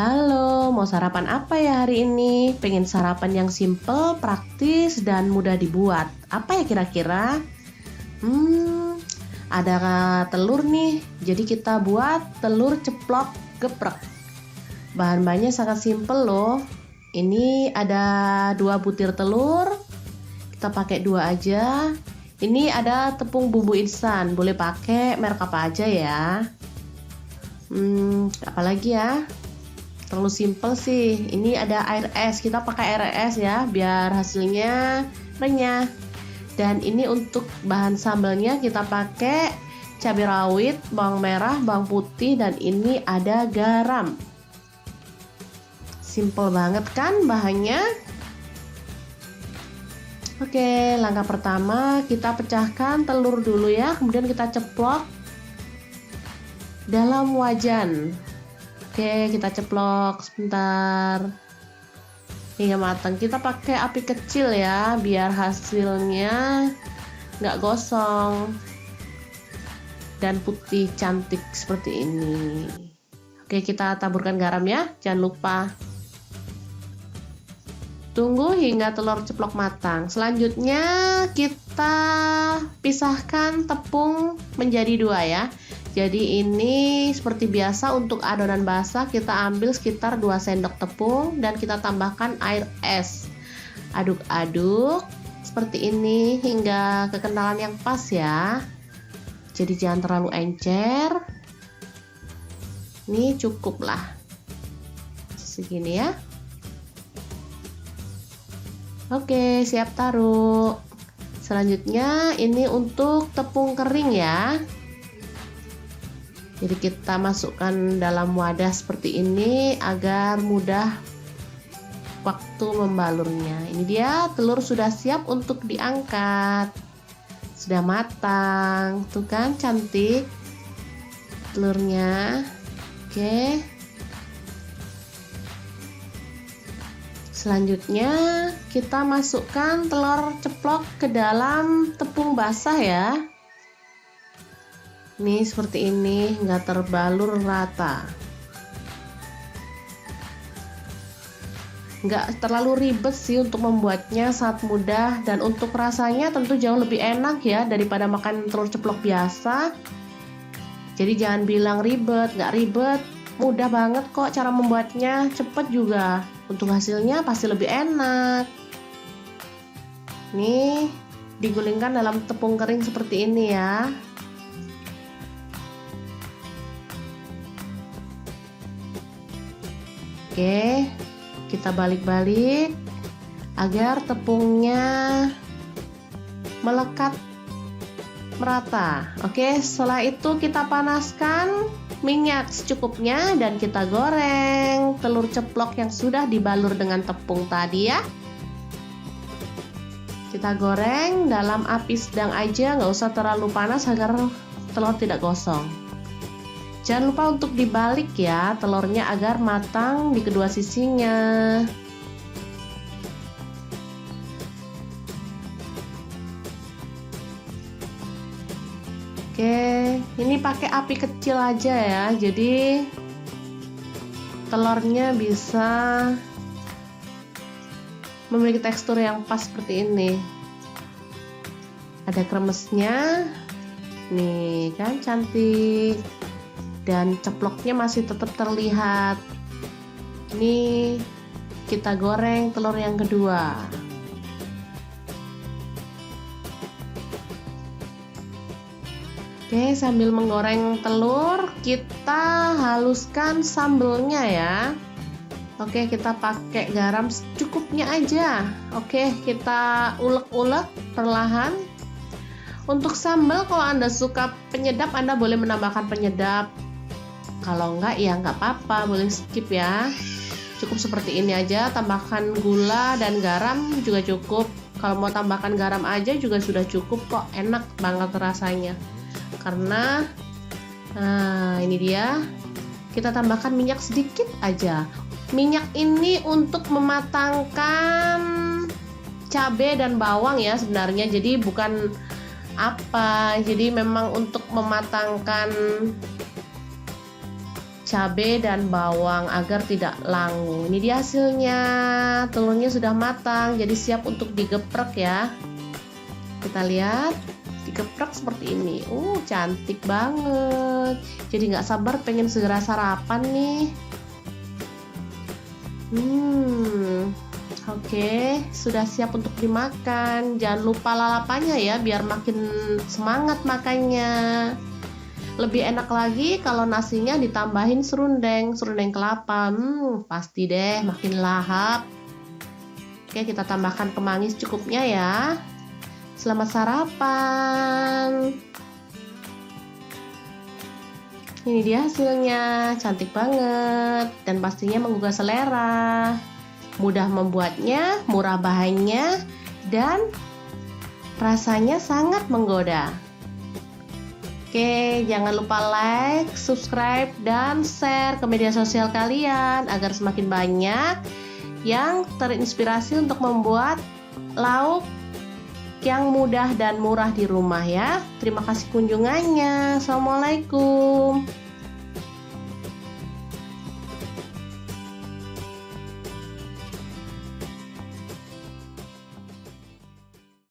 Halo, mau sarapan apa ya hari ini? Pengen sarapan yang simple, praktis, dan mudah dibuat. Apa ya kira-kira? Hmm, ada telur nih. Jadi kita buat telur ceplok geprek. Bahan-bahannya sangat simple loh. Ini ada 2 butir telur. Kita pakai 2 aja. Ini ada tepung bumbu instan. Boleh pakai merek apa aja ya. Apalagi ya? Terlalu simple sih. Ini ada air es, kita pakai air es ya biar hasilnya renyah. Dan ini untuk bahan sambalnya kita pakai cabai rawit, bawang merah, bawang putih, dan ini ada garam. Simple banget kan bahannya? Oke, langkah pertama kita pecahkan telur dulu ya, kemudian kita ceplok dalam wajan. Oke, kita ceplok sebentar hingga matang. Kita pakai api kecil ya, biar hasilnya nggak gosong dan putih cantik seperti ini. Oke, kita taburkan garam ya, jangan lupa. Tunggu hingga telur ceplok matang. Selanjutnya kita pisahkan tepung menjadi 2 ya. Jadi ini seperti biasa untuk adonan basah kita ambil sekitar 2 sendok tepung dan kita tambahkan air es. Aduk-aduk seperti ini hingga kekentalan yang pas ya. Jadi jangan terlalu encer. Ini cukup lah. Segini ya. Oke, siap taruh. Selanjutnya ini untuk tepung kering ya. Jadi kita masukkan dalam wadah seperti ini agar mudah waktu membalurnya. Ini dia telur sudah siap untuk diangkat. Sudah matang. Tuh kan cantik telurnya. Oke. Selanjutnya kita masukkan telur ceplok ke dalam tepung basah ya. Nih seperti ini, nggak terbalur rata. Nggak terlalu ribet sih untuk membuatnya, sangat mudah. Dan untuk rasanya tentu jauh lebih enak ya daripada makan telur ceplok biasa. Jadi jangan bilang ribet, nggak ribet. Mudah banget kok cara membuatnya, cepet juga. Untuk hasilnya pasti lebih enak. Nih digulingkan dalam tepung kering seperti ini ya. Oke, kita balik-balik agar tepungnya melekat merata. Oke, setelah itu kita panaskan minyak secukupnya dan kita goreng telur ceplok yang sudah dibalur dengan tepung tadi ya. Kita goreng dalam api sedang aja, nggak usah terlalu panas agar telur tidak gosong. Jangan lupa untuk dibalik ya telurnya agar matang di kedua sisinya. Oke, ini pakai api kecil aja ya. Jadi telurnya bisa memiliki tekstur yang pas seperti ini. Ada kremesnya. Nih kan cantik. Dan ceploknya masih tetap terlihat. Ini kita goreng telur yang kedua. Oke, sambil menggoreng telur kita haluskan sambelnya ya. Oke, kita pakai garam secukupnya aja. Oke, kita ulek-ulek perlahan. Untuk sambal kalau Anda suka penyedap, Anda boleh menambahkan penyedap. Kalau enggak ya enggak apa-apa, boleh skip ya. Cukup seperti ini aja, tambahkan gula dan garam juga cukup. Kalau mau tambahkan garam aja juga sudah cukup kok, enak banget rasanya. Karena ini dia, kita tambahkan minyak sedikit aja. Minyak ini untuk mematangkan cabai dan bawang ya sebenarnya, jadi bukan jadi memang untuk mematangkan cabai dan bawang agar tidak langu. Ini dia hasilnya. Telurnya sudah matang, jadi siap untuk digeprek ya. Kita lihat, digeprek seperti ini. Cantik banget. Jadi nggak sabar pengen segera sarapan nih. Oke, sudah siap untuk dimakan. Jangan lupa lalapannya ya, biar makin semangat makannya. Lebih enak lagi kalau nasinya ditambahin serundeng kelapa. Pasti deh makin lahap. Oke, kita tambahkan kemangi secukupnya ya. Selamat sarapan. Ini dia hasilnya, cantik banget dan pastinya menggugah selera. Mudah membuatnya, murah bahannya, dan rasanya sangat menggoda. Oke, jangan lupa like, subscribe, dan share ke media sosial kalian agar semakin banyak yang terinspirasi untuk membuat lauk yang mudah dan murah di rumah ya. Terima kasih kunjungannya. Assalamualaikum.